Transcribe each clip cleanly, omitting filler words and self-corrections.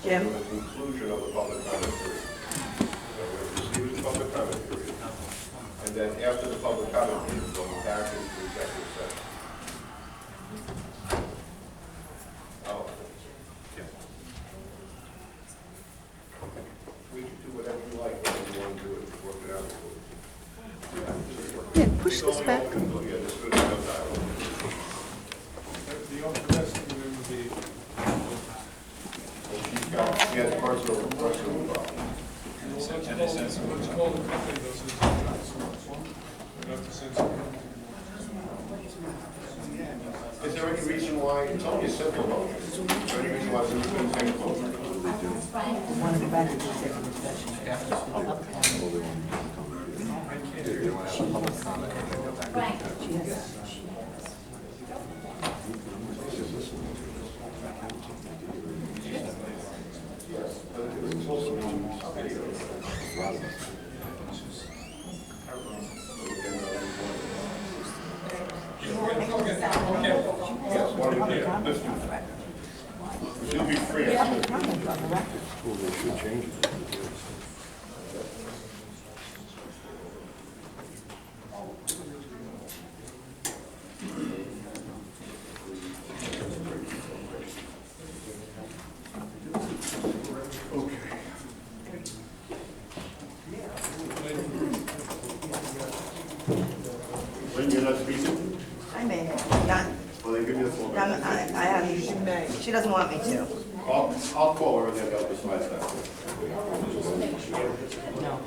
Jim? To the conclusion of the public comment period. So we'll proceed with the public comment period. And then after the public comment period, we'll go back into executive session. Oh. Yeah. We can do whatever you like, whatever you want to do it, work it out. Yeah, push this back. Yeah, this could be no time. The rest of it would be. She has personal problem. And they said some, what's called a company, those is enough to send some. Is there any reason why, it's only a simple motion, is there any reason why we couldn't take a motion? Want to go back into executive session? Yes, but it's also yes, one of you, let's do that. She'll be free. Comment on the record. Well, they should change it. When you're not speaking, I may have, not, well, then give me the floor. I haven't, she doesn't want me to. I'll call her and then they'll decide that. No.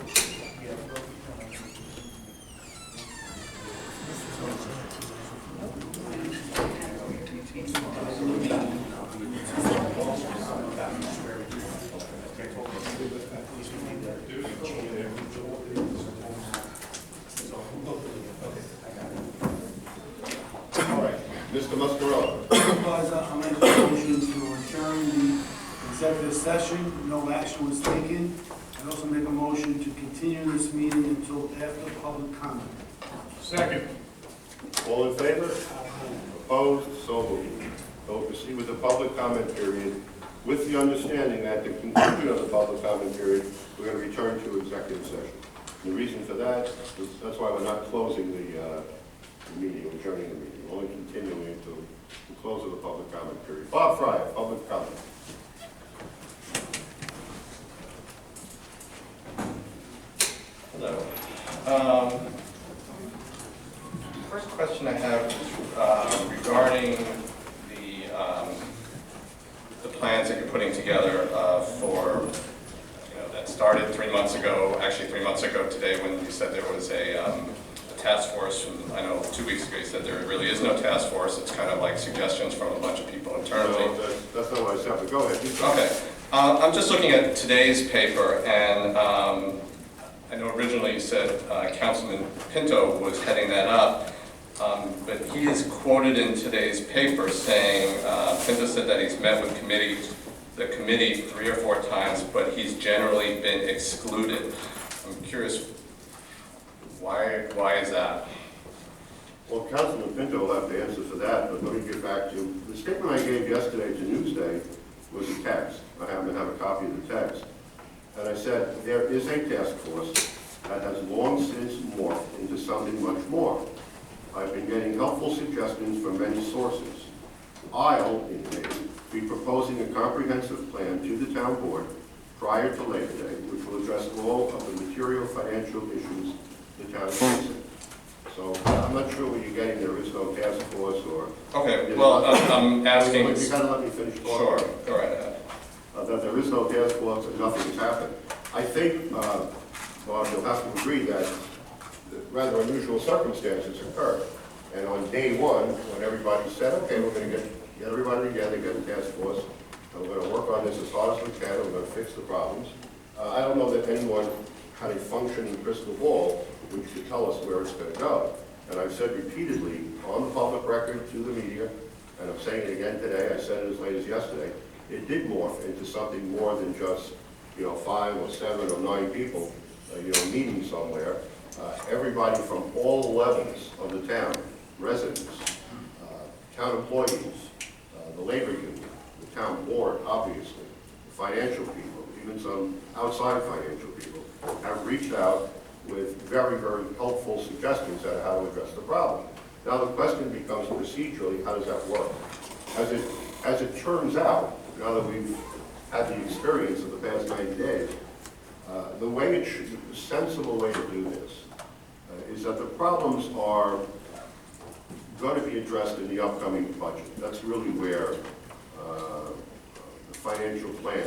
All right, Mr. Muscarella. Supervisor, I'll make a motion to adjourn the executive session. No action was taken. I also make a motion to continue this meeting until after public comment. Second. All in favor? Opposed? So moved. So we'll proceed with the public comment period with the understanding that at the conclusion of the public comment period, we're going to return to executive session. The reason for that is that's why we're not closing the meeting, adjourning the meeting, only continuing until the close of the public comment period. Bob Fryer, public comment. Hello. First question I have is regarding the plans that you're putting together for, that started 3 months ago, actually 3 months ago today when you said there was a task force. I know 2 weeks ago you said there really is no task force. It's kind of like suggestions from a bunch of people internally. No, that's not what I said, but go ahead. Okay. I'm just looking at today's paper, and I know originally you said Councilman Pinto was heading that up, but he is quoted in today's paper saying, Pinto said that he's met with the committee 3 or 4 times, but he's generally been excluded. I'm curious, why is that? Well, Councilman Pinto will have to answer for that, but let me get back to, the statement I gave yesterday to Newsday was a text. I happen to have a copy of the text. And I said, there is a task force that has long since morphed into something much more. I've been getting helpful suggestions from many sources. I'll, in May, be proposing a comprehensive plan to the town board prior to Labor Day, which will address all of the material financial issues the town is facing. So I'm not sure what you're getting. There is no task force or... Okay, well, I'm asking... You gotta let me finish talking. Sure, go right ahead. That there is no task force and nothing has happened. I think, Bob, you'll have to agree that rather unusual circumstances occurred. And on day one, when everybody said, okay, we're going to get everybody together, get a task force, and we're going to work on this as hard as we can, we're going to fix the problems. I don't know that anyone had a functioning crystal ball which could tell us where it's going to go. And I've said repeatedly on the public record to the media, and I'm saying it again today, I said it as late as yesterday, it did morph into something more than just, 5 or 7 or 9 people, meeting somewhere. Everybody from all levels of the town, residents, town employees, the labor union, the town board, obviously, the financial people, even some outside financial people, have reached out with very, very helpful suggestions on how to address the problem. Now the question becomes procedurally, how does that work? As it turns out, now that we've had the experience of the past 90 days, the sensible way to do this is that the problems are going to be addressed in the upcoming budget. That's really where the financial plan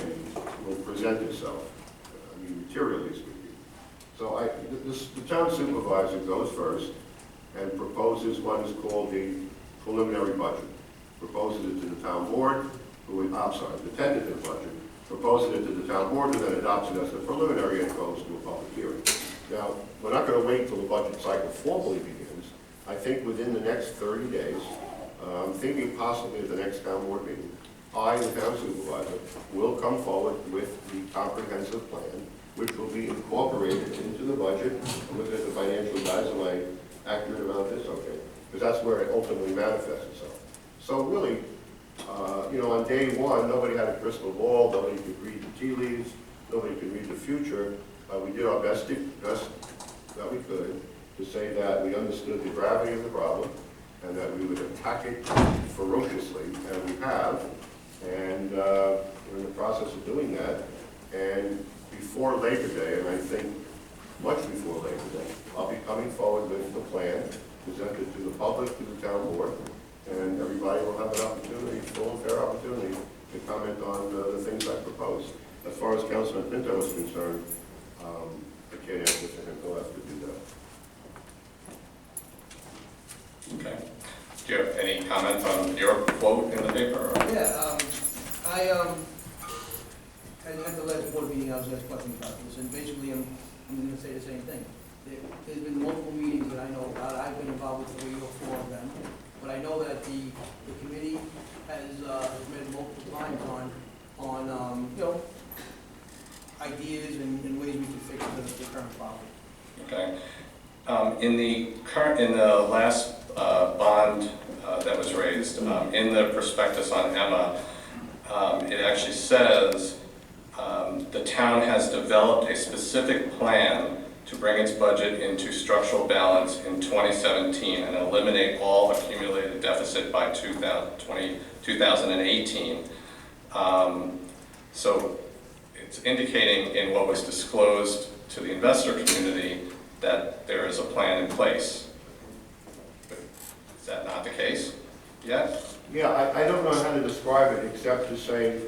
will present itself, materially speaking. So the town supervisor goes first and proposes what is called the preliminary budget. Proposes it to the town board, the tentative budget, proposes it to the town board, and then adopts it as the preliminary and goes to a public hearing. Now, we're not going to wait until the budget cycle formally begins. I think within the next 30 days, I'm thinking possibly at the next town board meeting, I, the town supervisor, will come forward with the comprehensive plan, which will be incorporated into the budget. I'm looking at the financial guys, am I accurate about this? Okay. Because that's where it ultimately manifests itself. So really, on day one, nobody had a crystal ball, nobody could read the tea leaves, nobody could read the future. We did our best that we could to say that we understood the gravity of the problem and that we would attack it ferociously, and we have. And we're in the process of doing that. And before Labor Day, and I think much before Labor Day, I'll be coming forward with the plan presented to the public, to the town board, and everybody will have an opportunity, full and fair opportunity, to comment on the things I propose. As far as Councilman Pinto is concerned, I can't answer for him. He'll have to do that. Okay. Do you have any comments on your quote in the paper? Or? Yeah, at the last board meeting, I was asked questions about this, and basically, I'm going to say the same thing. There's been multiple meetings that I know about. I've been involved with 3 or 4 of them, but I know that the committee has met multiple times on ideas and ways we can fix the current problem. Okay. In the last bond that was raised, in the prospectus on Emma, it actually says the town has developed a specific plan to bring its budget into structural balance in 2017 and eliminate all accumulated deficit by 2018. So it's indicating in what was disclosed to the investor community that there is a plan in place. Is that not the case yet? Yeah, I don't know how to describe it except to say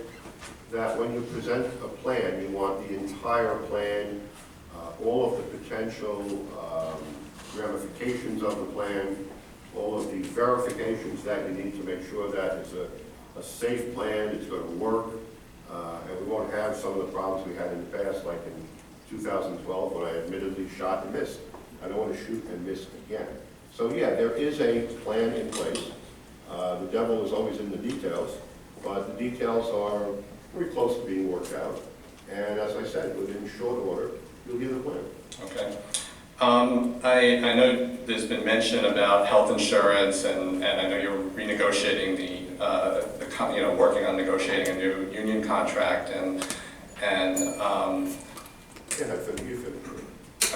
that when you present a plan, you want the entire plan, all of the potential ramifications of the plan, all of the verifications that you need to make sure that it's a safe plan, it's going to work, and we won't have some of the problems we had in the past, like in 2012 when I admittedly shot and missed. I don't want to shoot and miss again. So yeah, there is a plan in place. The devil is always in the details, but the details are very close to being worked out. And as I said, within short order, you'll get the plan. Okay. I know there's been mention about health insurance, and I know you're renegotiating working on negotiating a new union contract, and Yeah, I think you could.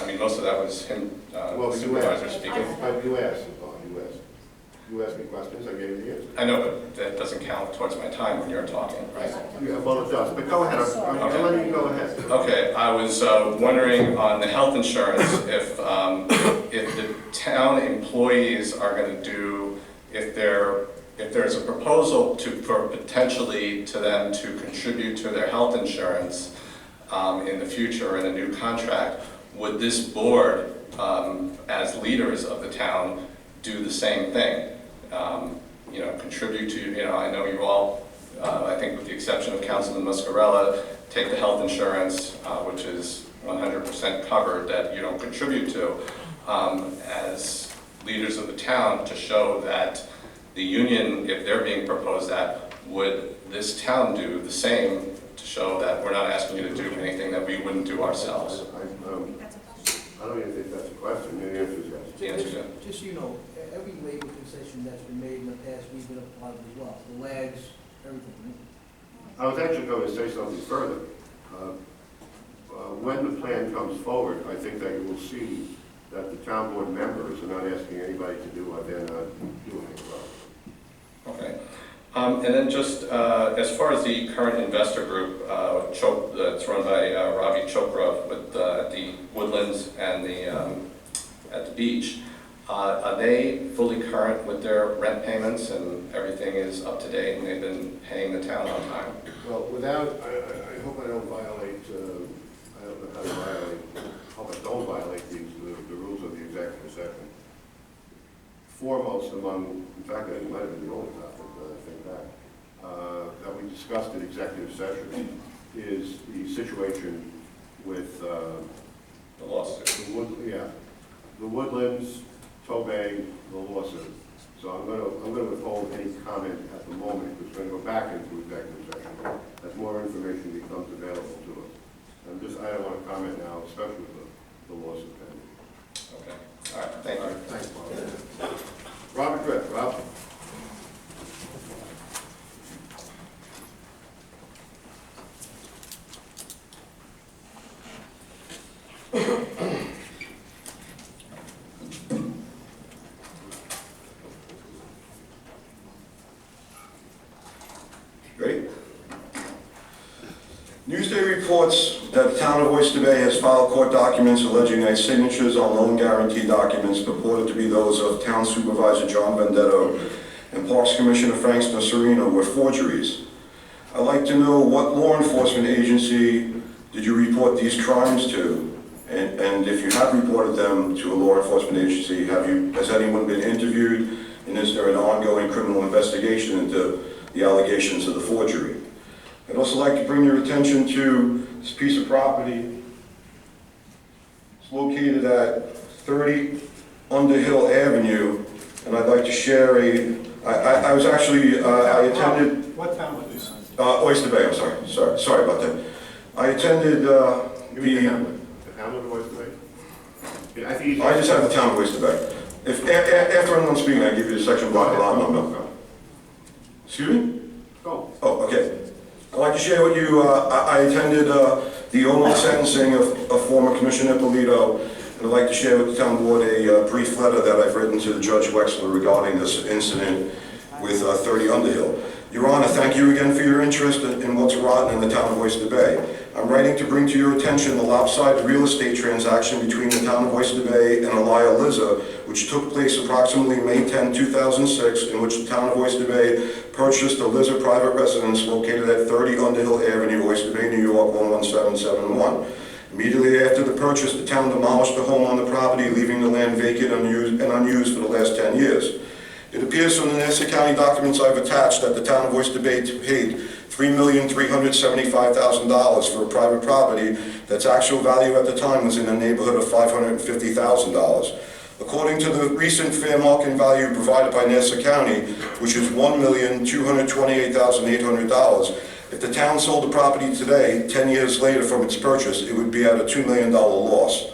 I mean, most of that was him, Well, supervisor speaking. You asked me questions, I gave you the answer. I know, but that doesn't count towards my time when you're talking, right? Yeah, well, it does, but go ahead, I'm letting you go ahead. Okay, I was wondering on the health insurance, if the town employees are going to do, if there's a proposal for potentially to them to contribute to their health insurance in the future in a new contract, would this board, as leaders of the town, do the same thing? Contribute to, I know you all, I think with the exception of Councilman Muscarella, take the health insurance, which is 100% covered, that you don't contribute to, as leaders of the town, to show that the union, if they're being proposed that, would this town do the same to show that we're not asking you to do anything that we wouldn't do ourselves? I don't even think that's a question, the answer is yes. The answer is yes. Just so you know, every labor concession that's been made in the past, we've been a part of as well. The lags, everything. I was actually going to say something further. When the plan comes forward, I think that you will see that the town board members are not asking anybody to do what they're not doing as well. Okay. And then just as far as the current investor group, that's run by Ravi Chopra with the Woodlands and at the beach, are they fully current with their rent payments and everything is up to date and they've been paying the town on time? Well, without, I hope I don't violate, I don't know how to violate, I hope I don't violate the rules of the executive session. Foremost among, in fact, it might have been the only topic that I think that we discussed in executive session is the situation with The lawsuit. the Woodlands, Tobay, the lawsuit. So I'm going to withhold any comment at the moment. It's going to go back into executive session as more information becomes available to us. I don't want to comment now, especially with the lawsuit pending. Okay. All right. Thank you. Thanks, Bob. Robert Griff. Rob? Ready? Newsday reports that the town of Oyster Bay has filed court documents alleging that signatures on loan guarantee documents purported to be those of Town Supervisor John Vendetto and Parks Commissioner Frank Snocerino were forgeries. I'd like to know what law enforcement agency did you report these crimes to? And if you have reported them to a law enforcement agency, has anyone been interviewed? And is there an ongoing criminal investigation into the allegations of the forgery? I'd also like to bring your attention to this piece of property. It's located at 30 Underhill Avenue, and I'd like to share I was actually, I attended... What town was this? Oyster Bay, I'm sorry about that. I attended You mean the Hamlet? The Hamlet of Oyster Bay? Yeah, I just have the town of Oyster Bay. After I'm done speaking, I give you the section block and lot number. Excuse me? Go. Oh, okay. I'd like to share with you, I attended the almost sentencing of former Commissioner Polito, and I'd like to share with the town board a brief letter that I've written to Judge Wexler regarding this incident with 30 Underhill. Your Honor, thank you again for your interest in what's rotten in the town of Oyster Bay. I'm writing to bring to your attention the lopsided real estate transaction between the town of Oyster Bay and Elia Liza, which took place approximately May 10, 2006, in which the town of Oyster Bay purchased a Liza private residence located at 30 Underhill Avenue, Oyster Bay, New York, 11771. Immediately after the purchase, the town demolished the home on the property, leaving the land vacant and unused for the last 10 years. It appears from the Nassau County documents I've attached that the town of Oyster Bay paid $3,375,000 for a private property that's actual value at the time was in the neighborhood of $550,000. According to the recent fair market value provided by Nassau County, which is $1,228,800, if the town sold the property today, 10 years later from its purchase, it would be at a $2 million loss.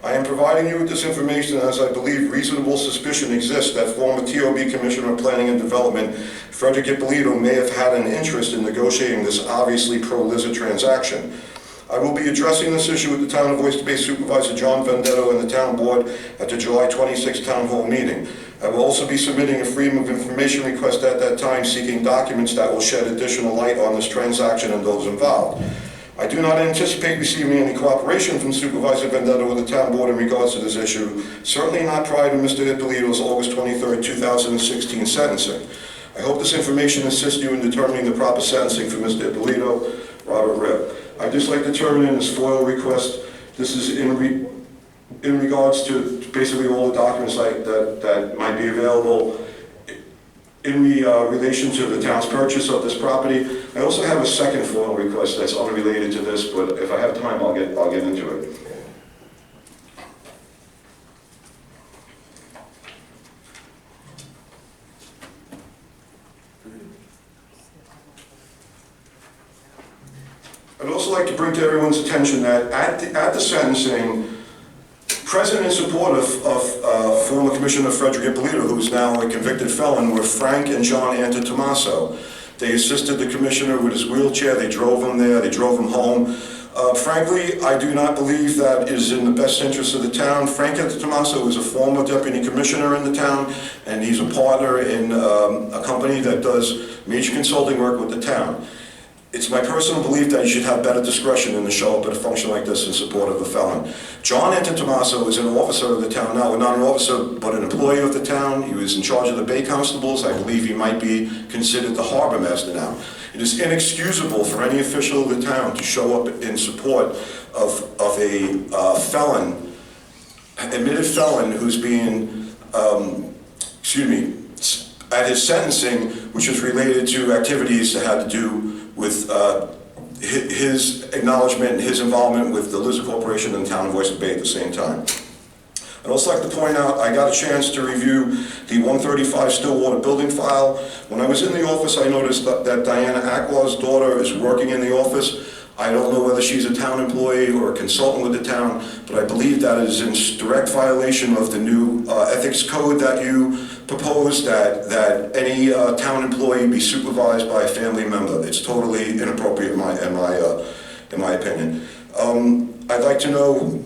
I am providing you with this information as I believe reasonable suspicion exists that former TOB Commissioner of Planning and Development, Frederick Ippolito, may have had an interest in negotiating this obviously pro-Liza transaction. I will be addressing this issue with the Town of Oyster Bay Supervisor John Vendetto and the Town Board at the July 26th Town Hall meeting. I will also be submitting a Freedom of Information request at that time seeking documents that will shed additional light on this transaction and those involved. I do not anticipate receiving any cooperation from Supervisor Vendetto or the Town Board in regards to this issue, certainly not prior to Mr. Ippolito's August 23, 2016 sentencing. I hope this information assists you in determining the proper sentencing for Mr. Ippolito. Robert Ripp. I'd just like to turn in this FOIL request. This is in regards to basically all the documents that might be available in relation to the town's purchase of this property. I also have a second FOIL request that's unrelated to this, but if I have time, I'll get into it. I'd also like to bring to everyone's attention that at the sentencing, present in support of former Commissioner Frederick Ippolito, who is now a convicted felon, were Frank and John Antotomaso. They assisted the commissioner with his wheelchair, they drove him there, they drove him home. Frankly, I do not believe that is in the best interest of the town. Frank Tomaso is a former deputy commissioner in the town, and he's a partner in a company that does major consulting work with the town. It's my personal belief that you should have better discretion than to show up at a function like this in support of a felon. John Tomaso is an officer of the town now, not an officer, but an employee of the town. He was in charge of the Bay Constables. I believe he might be considered the harbor master now. It is inexcusable for any official of the town to show up in support of a felon, admitted felon who's being, at his sentencing, which is related to activities that had to do with his acknowledgement and his involvement with the Lizard Corporation and the town of Oyster Bay at the same time. I'd also like to point out, I got a chance to review the 135 Stillwater building file. When I was in the office, I noticed that Diana Acklaw's daughter is working in the office. I don't know whether she's a town employee or a consultant with the town, but I believe that is in direct violation of the new ethics code that you proposed, that any town employee be supervised by a family member. It's totally inappropriate in my opinion. I'd like to know,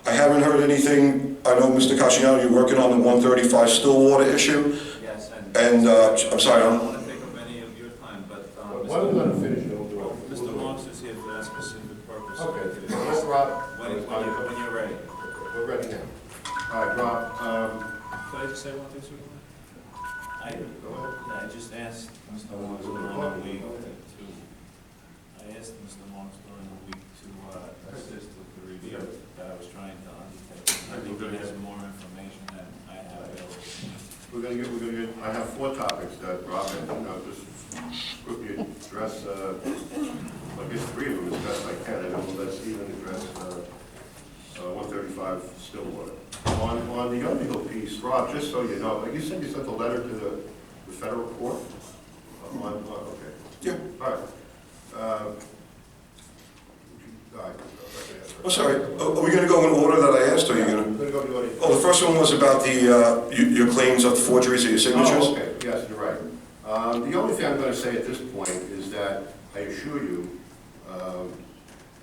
I haven't heard anything. I know, Mr. Casciano, you're working on the 135 Stillwater issue. Yes, And I'm sorry, I don't want to take up any of your time, but Why don't we let him finish, then we'll do it. Mr. Marks is here for that specific purpose. Okay, let's Rob. When you're ready. We're ready now. All right, Rob, Could I just say one thing, Superman? I just asked Mr. Marks during the week to, I asked Mr. Marks during the week to assist with the review that I was trying to undertake. I think he has more information than I have available. I have 4 topics that Rob and, just quickly address, I guess 3 of them as best I can, and then let's even address 135 Stillwater. On the Underhill piece, Rob, just so you know, you said you sent a letter to the federal court? Okay. Yeah. All right. I'm sorry, are we going to go in order that I asked, or are you going to? I'm going to go to the audience. Oh, the first one was about the your claims of forgeries of your signatures? Oh, okay, yes, you're right. The only thing I'm going to say at this point is that I assure you,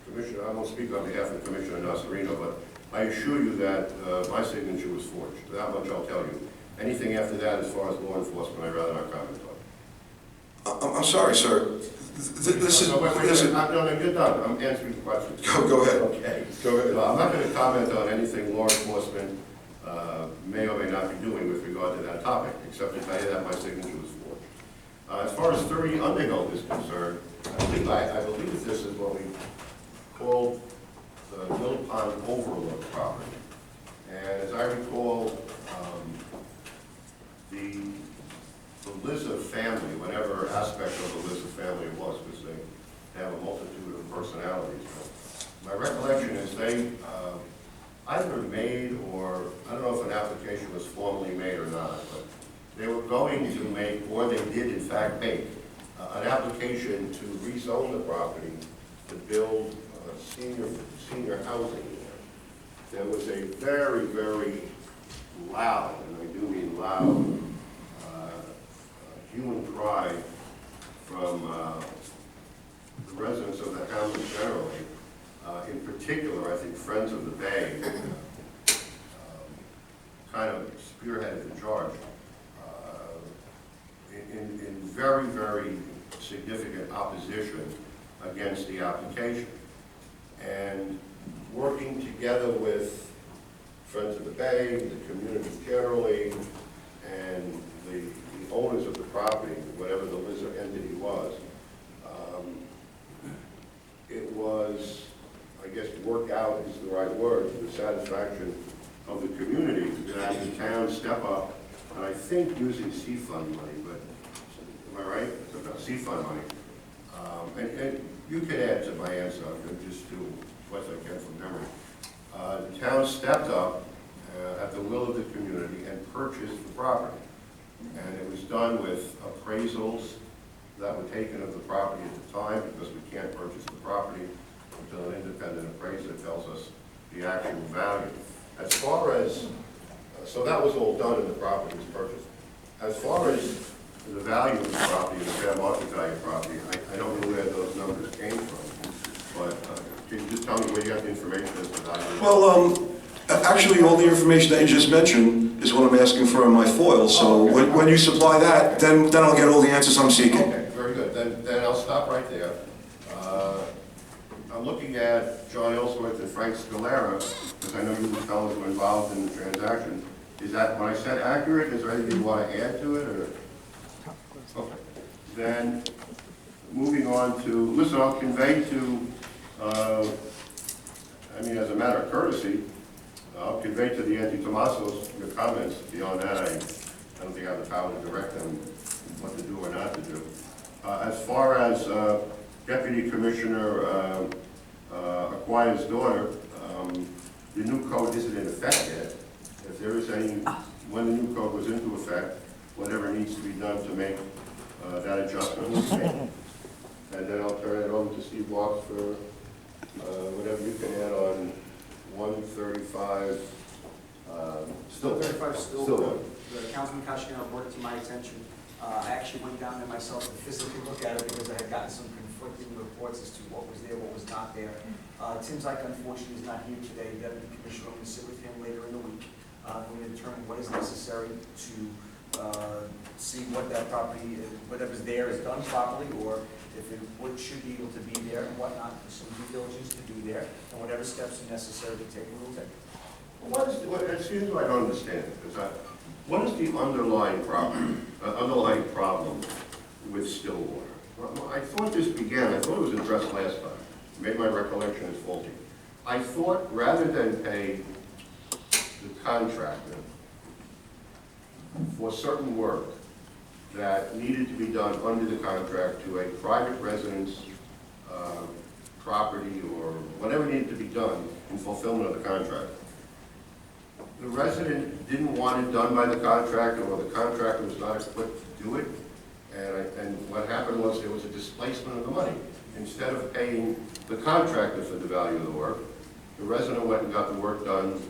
Commissioner, I won't speak on behalf of Commissioner Nasarino, but I assure you that my signature was forged. That much I'll tell you. Anything after that, as far as law enforcement, I'd rather not comment on. I'm sorry, sir. This is... No, you're done. I'm answering the question. Go ahead. Okay. Go ahead. I'm not going to comment on anything law enforcement may or may not be doing with regard to that topic, except to tell you that my signature was forged. As far as 30 Underhill is concerned, I believe this is what we call the Mill Pond Overlook property. And as I recall, the Lizza family, whatever aspect of the Lizza family it was, because they have a multitude of personalities. But my recollection is they either made, or I don't know if an application was formally made or not, but they were going to make, or they did in fact make, an application to rezone the property to build senior housing there. There was a very, very loud, and I do mean loud, hue and cry from the residents of the hamlet generally. In particular, I think Friends of the Bay kind of spearheaded the charge in very, very significant opposition against the application. And working together with Friends of the Bay, the community generally, and the owners of the property, whatever the Lizard entity was, it was, I guess, worked out is the right word, to the satisfaction of the community, that the town step up, and I think using C-Fund money, but am I right? It's about C-Fund money. And you can add to my answer, I'm just doing what I can from memory. The town stepped up at the will of the community and purchased the property. And it was done with appraisals that were taken of the property at the time, because we can't purchase the property until an independent appraiser tells us the actual value. As far as, so that was all done and the property was purchased. As far as the value of the property, the fair market value of property. I don't know where those numbers came from, but can you just tell me where you got the information as to value? Well, actually, all the information that you just mentioned is what I'm asking for in my foil, so when you supply that, then I'll get all the answers I'm seeking. Okay, very good. Then I'll stop right there. I'm looking at John Ellsworth and Frank Scalera, because I know you fellows were involved in the transaction. Is that, when I said accurate, is there anything you want to add to it, or? Okay. Then, moving on to, listen, I'll convey to, as a matter of courtesy, I'll convey to the Anti-Tomasos your comments. Beyond that, I don't think I have the power to direct them what to do or not to do. As far as Deputy Commissioner Acquire's daughter, the new code isn't in effect yet. If there is any, when the new code goes into effect, whatever needs to be done to make that adjustment will be made. And then I'll turn it over to Steve Walks for whatever you can add on 135, still. 135 still. Still. Councilman Casciano brought it to my attention. I actually went down there myself to physically look at it because I had gotten some conflicting reports as to what was there, what was not there. Tim Zyke, unfortunately, is not here today. The Deputy Commissioner will sit with him later in the week. We're going to determine what is necessary to see what that property, whatever's there is done properly, or if it should be able to be there and whatnot, there's some due diligence to do there, and whatever steps are necessary to take, we will take. Excuse me, I don't understand it. What is the underlying problem with Stillwater? Well, I thought this began, I thought it was addressed last time. Maybe my recollection is faulty. I thought rather than pay the contractor for certain work that needed to be done under the contract to a private residence property or whatever needed to be done in fulfillment of the contract, the resident didn't want it done by the contractor, or the contractor was not equipped to do it, and what happened was there was a displacement of the money. Instead of paying the contractor for the value of the work, the resident went and got the work done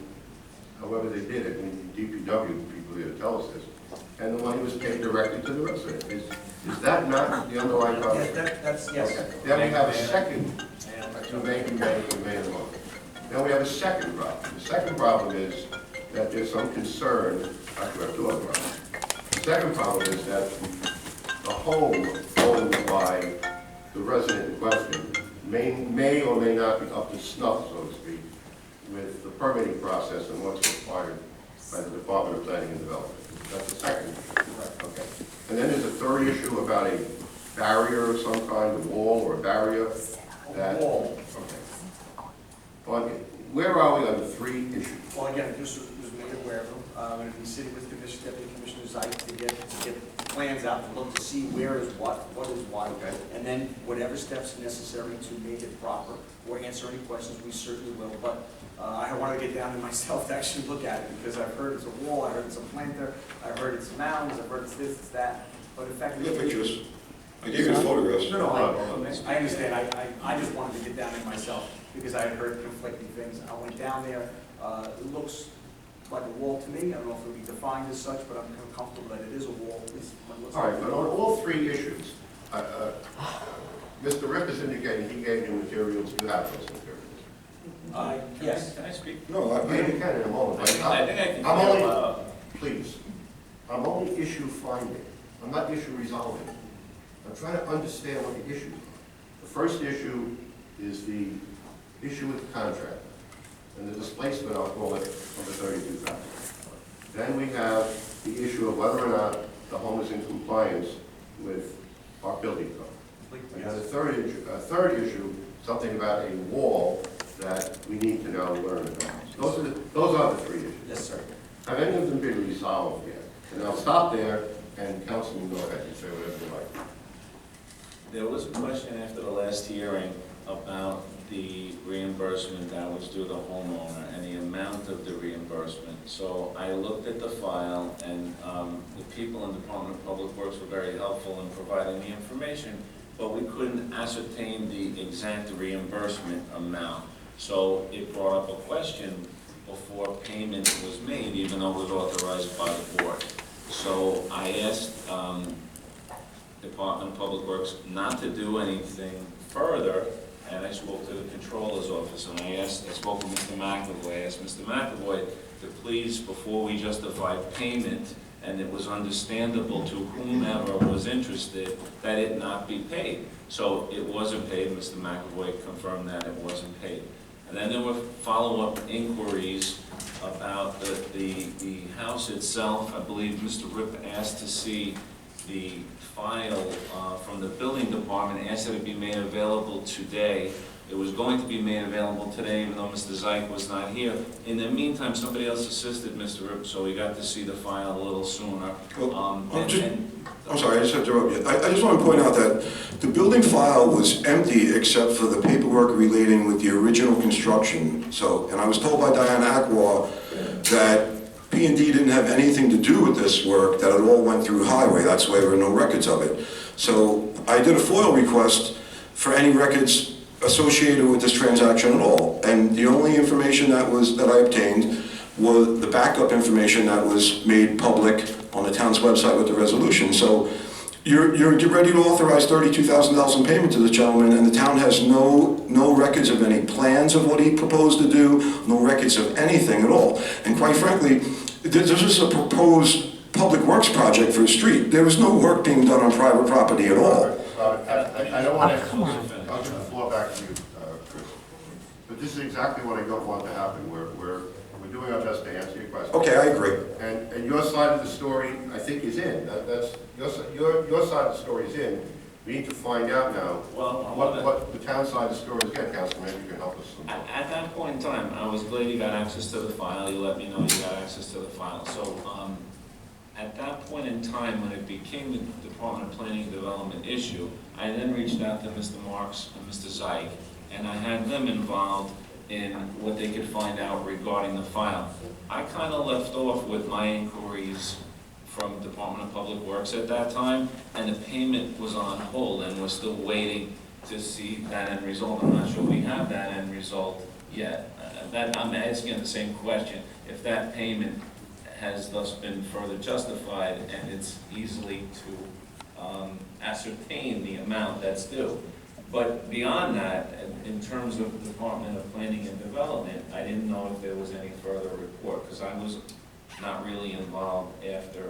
however they did it, and DPW people here to tell us this, and the money was paid directly to the resident. Is that not the underlying problem? That's yes. Then we have a second, to make and make the motion. Then we have a second problem. The second problem is that there's some concern, actually I have two other problems. The second problem is that the home owned by the resident in question may or may not be up to snuff, so to speak, with the permitting process and what's required by the Department of Planning and Development. That's the second issue. Okay. And then there's a third issue about a barrier of some kind, a wall or a barrier. Wall. Okay. Where are we on the three issues? Well, again, this was made aware of them. I'm going to be sitting with Deputy Commissioner Zyke to get plans out to look to see where is what is what, okay? And then whatever steps necessary to make it proper or answer any questions, we certainly will. But I want to get down there myself to actually look at it because I've heard it's a wall, I heard it's a planter, I've heard it's mounds, I've heard it's this, it's that. But in fact, I got pictures. I gave you the photographs. No, I understand. I just wanted to get down there myself because I had heard conflicting things. I went down there. It looks like a wall to me. I don't know if it would be defined as such, but I'm comfortable that it is a wall. At least when it looks All right, like but on all three issues, Mr. Rick is indicating he gave you materials. You have those materials. Yes. Can I speak? No, Yeah, you can in a moment. I think I can. I'm only, please, I'm only issue finding. I'm not issue resolving. I'm trying to understand what the issues are. The first issue is the issue with the contract and the displacement, I'll call it, of the 32,000. Then we have the issue of whether or not the home is in compliance with our building code. And then the third issue, something about a wall that we need to now learn about. Those are the three issues. Yes, sir. Have any of them been resolved yet? And I'll stop there, and Councilman, go ahead and say whatever you like. There was a question after the last hearing about the reimbursement that was due to the homeowner and the amount of the reimbursement. So I looked at the file, and the people in the Department of Public Works were very helpful in providing the information, but we couldn't ascertain the exact reimbursement amount. So it brought up a question before payment was made, even though it was authorized by the board. So I asked Department of Public Works not to do anything further, and I spoke to the controller's office, and I spoke to Mr. McAvoy, I asked Mr. McAvoy to please, before we justified payment, and it was understandable to whomever was interested, that it not be paid. So it wasn't paid, Mr. McAvoy confirmed that it wasn't paid. And then there were follow-up inquiries about the house itself. I believe Mr. Ripp asked to see the file from the building department, asked that it be made available today. It was going to be made available today, even though Mr. Zeig was not here. In the meantime, somebody else assisted Mr. Ripp, so we got to see the file a little sooner. I'm sorry, I just have to interrupt you. I just want to point out that the building file was empty except for the paperwork relating with the original construction. So, and I was told by Diana Aqua that P&D didn't have anything to do with this work, that it all went through highway. That's why there were no records of it. So I did a FOIL request for any records associated with this transaction at all. And the only information that I obtained was the backup information that was made public on the town's website with the resolution. So you're ready to authorize $32,000 in payment to the gentleman, and the town has no records of any plans of what he proposed to do, no records of anything at all. And quite frankly, this is a proposed public works project for a street. There was no work being done on private property at all. I don't want to, I'll give the floor back to you, Chris. But this is exactly what I don't want to happen. We're doing our best to answer your question. Okay, I agree. And your side of the story, I think, is in. That's your side of the story is in. We need to find out now what the town side of the story is. Again, Councilman, maybe you can help us. At that point in time, I was glad you got access to the file. You let me know you got access to the file. So at that point in time, when it became the Department of Planning and Development issue, I then reached out to Mr. Marks and Mr. Zeig, and I had them involved in what they could find out regarding the file. I kind of left off with my inquiries from Department of Public Works at that time, and the payment was on hold, and we're still waiting to see that end result. I'm not sure we have that end result yet. I'm asking the same question. If that payment has thus been further justified, and it's easily to ascertain the amount that's due. But beyond that, in terms of the Department of Planning and Development, I didn't know if there was any further report, because I was not really involved after.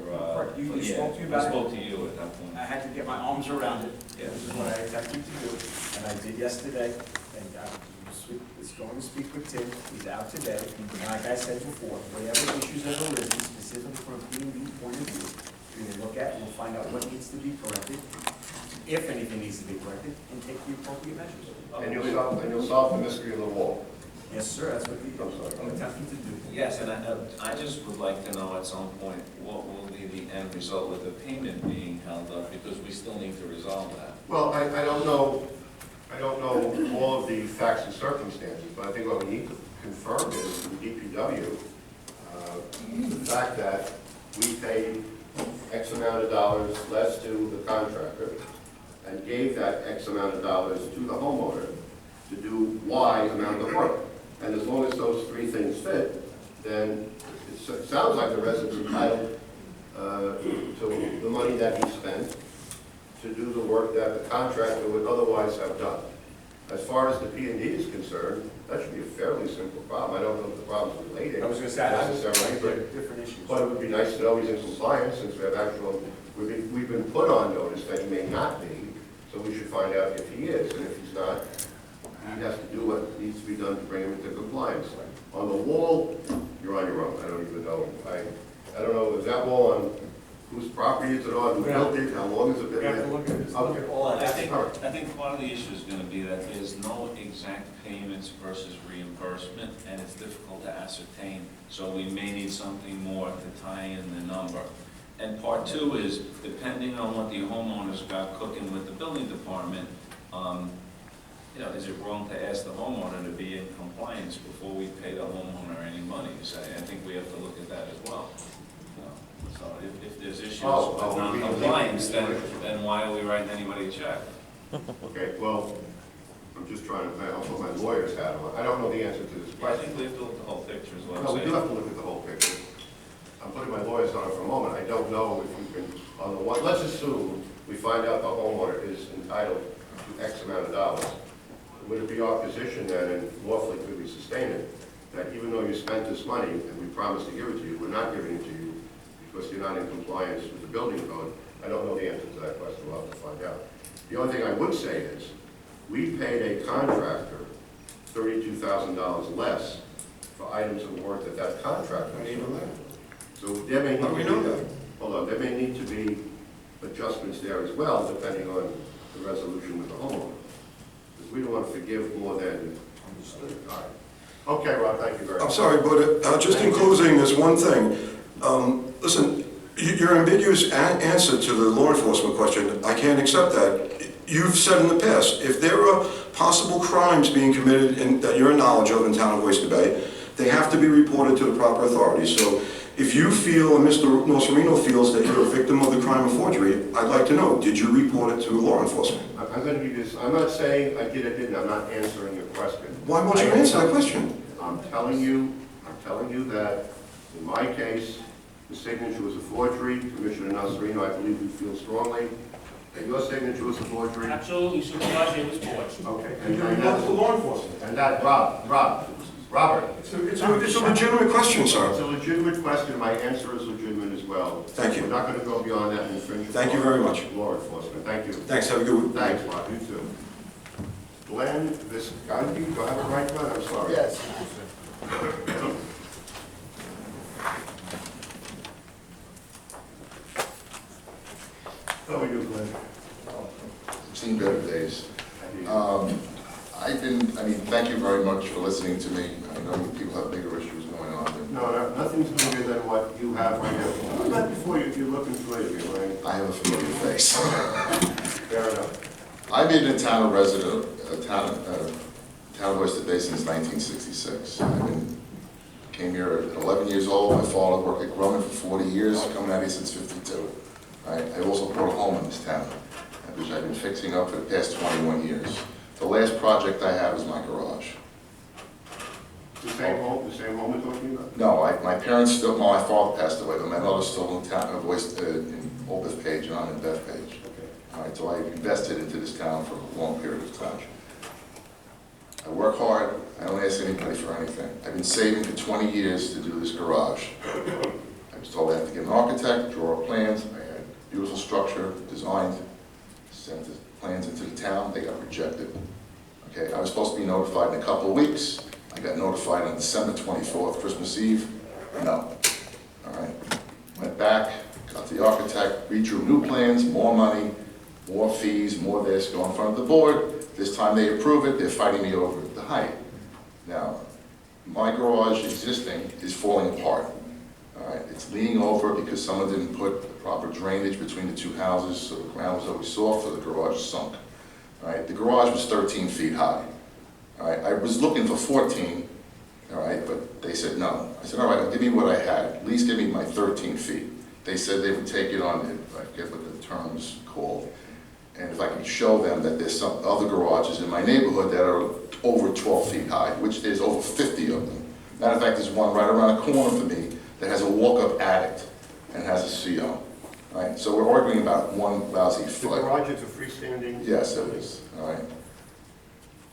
You spoke to you about it? I spoke to you at that point. I had to get my arms around it. Yeah. This is what I attempted to do, and I did yesterday. And I was going to speak with Tim. He's out today. And like I said before, whatever issues have arisen, specifically from a P&D point of view, we will look at and we'll find out what needs to be corrected, if anything needs to be corrected, and take the appropriate measures. And you'll solve the mystery of the wall. Yes, sir. That's what I'm attempting to do. Yes, and I just would like to know at some point what will be the end result with the payment being held up, because we still need to resolve that. Well, I don't know all of the facts and circumstances, but I think what we need to confirm is from DPW, the fact that we paid X amount of dollars less to the contractor and gave that X amount of dollars to the homeowner to do Y amount of work. And as long as those three things fit, then it sounds like the resident's entitled to the money that he spent to do the work that the contractor would otherwise have done. As far as the P&D is concerned, that should be a fairly simple problem. I don't know if the problem's related. I was going to say, necessarily, but different issues. it would be nice to know he's in compliance, since we have we've been put on notice that he may not be, so we should find out if he is, and if he's not, he has to do what needs to be done to bring him into compliance. On the wall, you're on your own. I don't even know. I don't know, is that wall on whose property is it on, who built it, how long has it been We have there? to look at Okay. all I that. think part of the issue is going to be that there's no exact payments versus reimbursement, and it's difficult to ascertain. So we may need something more to tie in the number. And part two is, depending on what the homeowners got cooking with the building department, is it wrong to ask the homeowner to be in compliance before we pay the homeowner any money? So I think we have to look at that as well. So if there's issues with non-compliance, then why are we writing anybody a check? Okay, well, I'm just trying to, I'll put my lawyer's hat on. I don't know the answer to this I question. think we have to look at the whole picture as well. No, we do have to look at the whole picture. I'm putting my lawyers on it for a moment, I don't know if you can, on the one, let's assume we find out the homeowner is entitled to X amount of dollars. Would it be our position then, and lawfully could we sustain it, that even though you spent this money and we promised to give it to you, we're not giving it to you because you're not in compliance with the building code? I don't know the answer to that question, we'll have to find out. The only thing I would say is, we paid a contractor $32,000 less for items of work that that contractor was doing. So there may need How do we know that? Hold on, there may need to be adjustments there as well, depending on the resolution with the homeowner. Because we don't want to forgive more than. Understood. All right. Okay, Rob, thank you very much. I'm sorry, but just in closing, there's one thing. Listen, your ambiguous answer to the law enforcement question, I can't accept that. You've said in the past, if there are possible crimes being committed that you're in knowledge of in town of Oyster Bay, they have to be reported to the proper authorities. So if you feel, and Mr. Nocerino feels, that you're a victim of the crime of forgery, I'd like to know, did you report it to law enforcement? I'm going to give you this. I'm not saying I did or didn't. I'm not answering your question. Why won't you answer that question? I'm telling you that in my case, the signature was a forgery. Commissioner Nocerino, I believe you feel strongly that your signature was a forgery. Absolutely, Supervisor, it was forged. Okay. And you report to law enforcement. And that, Robert. It's a legitimate question, sir. It's a legitimate question. My answer is legitimate as well. Thank you. We're not going to go beyond that and infringe. Thank you very much. Law enforcement. Thank you. Thanks, have a good week. Thanks, Rob. You too. Glenn Visconti, do I have it right, Glenn? I'm sorry. Yes. How are you, Glenn? I've seen better days. Thank you very much for listening to me. I know people have bigger issues going on. No, nothing's bigger than what you have right now. Not before you're looking familiar, right? I have a familiar face. Fair enough. I've been a town resident, town of Oyster Bay since 1966. Came here at 11 years old. My father worked at Grumman for 40 years, coming out here since 52. I also bought a home in this town, which I've been fixing up for the past 21 years. The last project I have is my garage. The same home we're talking about? No, my parents still, my father passed away, but my mother's still in town of Oyster, in Old Bethpage, and I'm in Bethpage. Okay. All right, so I've invested into this town for a long period of time. I work hard, I don't ask anybody for anything. I've been saving for 20 years to do this garage. I was told I had to get an architect, draw up plans, I had a beautiful structure designed, sent the plans into the town, they got rejected. Okay, I was supposed to be notified in a couple of weeks. I got notified on December 24th, Christmas Eve. No. All right. Went back, got the architect, redrew new plans, more money, more fees, more this, go in front of the board. This time they approve it, they're fighting me over the height. Now, my garage existing is falling apart. All right. It's leaning over because someone didn't put the proper drainage between the two houses, so the ground was always soft, so the garage sunk. All right. The garage was 13 feet high. All right, I was looking for 14, all right, but they said no. I said, all right, give me what I had. At least give me my 13 feet. They said they would take it on, I forget what the term's called, and if I could show them that there's some other garages in my neighborhood that are over 12 feet high, which there's over 50 of them. Matter of fact, there's one right around the corner for me that has a walk-up attic and has a CO. Right, so we're arguing about one lousy foot. The garage is a freestanding? Yes, it is, all right.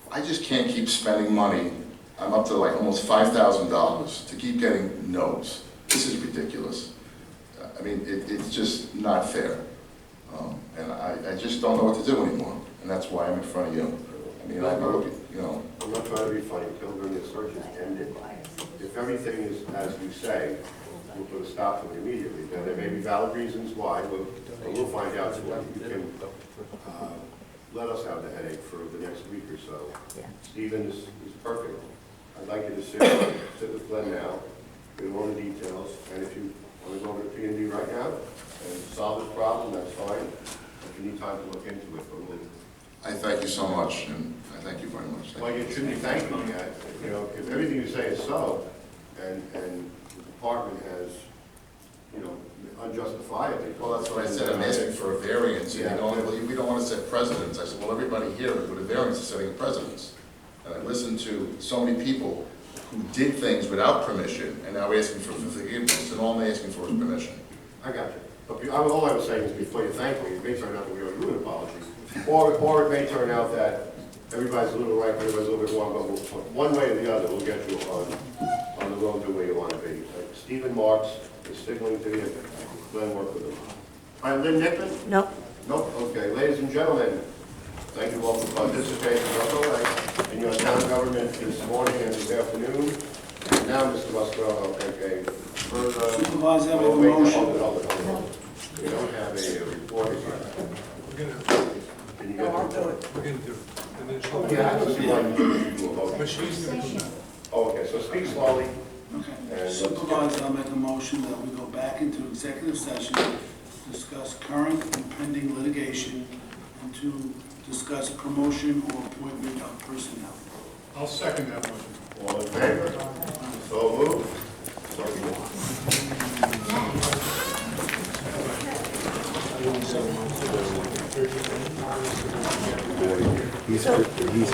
I just can't keep spending money. I'm up to like almost $5,000 to keep getting no's. This is ridiculous. I mean, it's just not fair. And I just don't know what to do anymore. And that's why I'm in front of you. I mean, I'm looking, you know. I'm not trying to be funny. Pilgrim, the search is ended. If everything is as you say, we'll put a stop to it immediately. Then there may be valid reasons why, but we'll find out. So you can let us have the headache for the next week or so. Stephen is perfect. I'd like you to sit with Glenn now, get all the details, and if you want to go over to P&D right now and solve this problem, that's fine. If you need time to look into it, but we'll. I thank you so much, and I thank you very much. Well, you shouldn't be thanking me. You know, if everything you say is so, and the department has, you know, unjustifiably. Well, that's what I said. I'm asking for a variance. Yeah. We don't want to set precedents. I said, well, everybody here with a variance is setting precedents. And I listened to so many people who did things without permission, and now asking for forgiveness, and all I'm asking for is permission. I got you. But all I was saying is before you thank me, it may turn out that we owe you an apology. Or it may turn out that everybody's a little right, everybody's a little bit wrong, but one way or the other, we'll get you on the road to where you want to be. Stephen Marks is signaling to you. Glenn, work with him. All right, Lynn Nickman? Nope. Nope, okay. Ladies and gentlemen, thank you all for participating, that's all right, in your town government this morning and this afternoon. And now, Mr. Muscarella, I'll take a further... Supervisor, I make a Oh, wait, motion. hold it. We don't have a report here. We're gonna, Can you get I'll do it. we're gonna do it. And then she'll- Yeah, I don't see why you do a But vote. she's gonna come down. Oh, okay, so speak slowly. Okay. Supervisor, I'll make a motion that we go back into executive session to discuss current and pending litigation and to discuss promotion or appointment of personnel. I'll second that motion. All in favor? So moved. So moved. He's